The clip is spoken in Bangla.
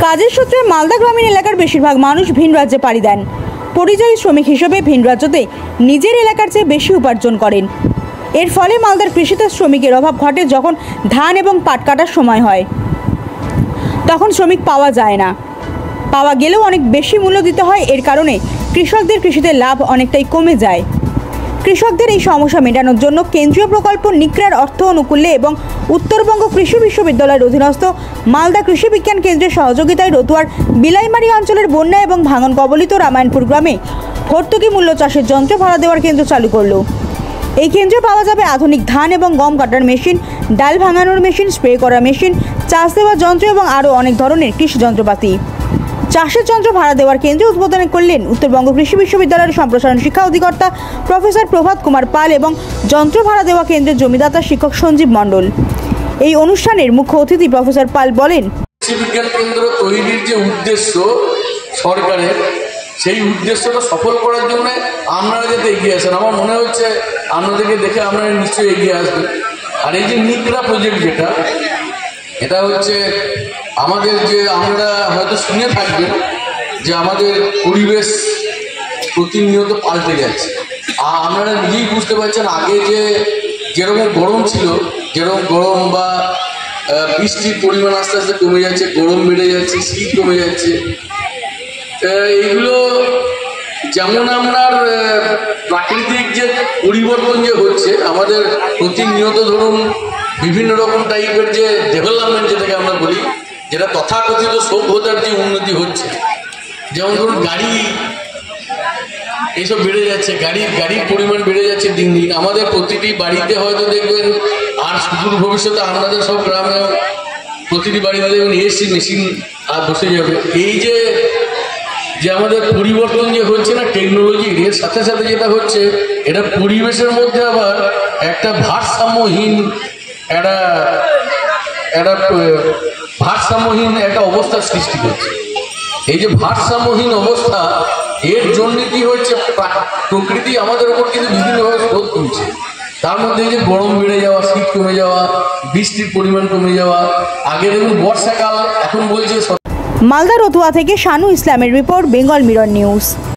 কাজের সূত্রে মালদা গ্রামীণ এলাকার বেশিরভাগ মানুষ ভিন রাজ্যে পাড়ি দেন। পরিযায়ী শ্রমিক হিসেবে ভিন রাজ্যতে নিজের এলাকার চেয়ে বেশি উপার্জন করেন। এর ফলে মালদার কৃষিতে শ্রমিকের অভাব ঘটে। যখন ধান এবং পাট কাটার সময় হয় তখন শ্রমিক পাওয়া যায় না, পাওয়া গেলেও অনেক বেশি মূল্য দিতে হয়। এর কারণে কৃষকদের কৃষিতে লাভ অনেকটাই কমে যায়। কৃষকদের এই সমস্যা মেটানোর জন্য কেন্দ্রীয় প্রকল্প নিকরার অর্থ অনুকূল্যে এবং উত্তরবঙ্গ কৃষি বিশ্ববিদ্যালয়ের অধীনস্থ মালদা কৃষি বিজ্ঞান কেন্দ্রের সহযোগিতায় রতুয়ার বিলাইমারি অঞ্চলের বন্যা এবং ভাঙন কবলিত রামায়ণপুর গ্রামে ভর্তুকি মূল্য চাষের যন্ত্র ভাড়া দেওয়ার কেন্দ্র চালু করল। এই কেন্দ্রে পাওয়া যাবে আধুনিক ধান এবং গম কাটার মেশিন, ডাল ভাঙানোর মেশিন, স্প্রে করা মেশিন, চাষ দেওয়ার যন্ত্র এবং আরও অনেক ধরনের কৃষি যন্ত্রপাতি। চাষের যন্ত্র ভাড়া দেওয়ার কেন্দ্রে উদ্বোধন করলেন উত্তরবঙ্গ কৃষি বিশ্ববিদ্যালয়ের সম্প্রসারণ শিক্ষা অধিকর্তা প্রফেসর প্রভাত কুমার পাল এবং যন্ত্র ভাড়া দেওয়া কেন্দ্রের জমিদাতা শিক্ষক সঞ্জীব মণ্ডল। এই অনুষ্ঠানের মুখ্য অতিথি প্রফেসর পাল বলেন, কৃষি বিজ্ঞান কেন্দ্র তৈরির যে উদ্দেশ্য সরকারের, সেই উদ্দেশ্যটা সফল করার জন্য আপনারা যাতে এগিয়ে আসেন, আমার মনে হচ্ছে আপনাদেরকে দেখে আপনারা নিশ্চয়ই এগিয়ে আসবেন। আর এই যে নিকরা প্রজেক্ট যেটা, এটা হচ্ছে আমাদের যে আপনারা হয়তো শুনে থাকবেন যে আমাদের পরিবেশ প্রতিনিয়ত পাল্টে যাচ্ছে। আর আপনারা নিজেই বুঝতে পারছেন আগে যেরকম গরম ছিল, যেরকম গরম বা বৃষ্টির পরিমাণ আস্তে আস্তে কমে যাচ্ছে, গরম বেড়ে যাচ্ছে, শীত কমে যাচ্ছে। এইগুলো যেমন আপনার প্রাকৃতিক যে পরিবর্তন যে হচ্ছে, আমাদের প্রতিনিয়ত ধরুন বিভিন্ন রকম টাইপের যে ডেভেলপমেন্ট যেটাকে আমরা বলি, যেটা তথাকথিত সভ্যতার যে উন্নতি হচ্ছে, যেমন ধরুন গাড়ি এইসব বেড়ে যাচ্ছে, গাড়ির পরিমাণ বেড়ে যাচ্ছে দিন দিন। আমাদের প্রতিটি বাড়িতে হয়তো দেখবেন, আর সুদূর ভবিষ্যতে আপনাদের সব গ্রামে প্রতিটি বাড়িতে দেখবেন এসি মেশিন আর বসে যাবে। এই যে আমাদের পরিবর্তন যে হচ্ছে না টেকনোলজির, এর সাথে সাথে যেটা হচ্ছে, এটা পরিবেশের মধ্যে আবার একটা ভারসাম্যহীন একটা অবস্থার সৃষ্টি করছে। এই যে ভারসাম্যহীন অবস্থা, এর জন্য কি হচ্ছে, প্রকৃতি আমাদের উপর কিন্তু বিভিন্নভাবে শোধ তুলছে। তার মধ্যে এই যে গরম বেড়ে যাওয়া, শীত কমে যাওয়া, বৃষ্টির পরিমাণ কমে যাওয়া। আগে দেখুন বর্ষাকাল, এখন বলছে। মালদা রতুয়া থেকে শানু ইসলামের রিপোর্ট, বেঙ্গল মিরর নিউজ।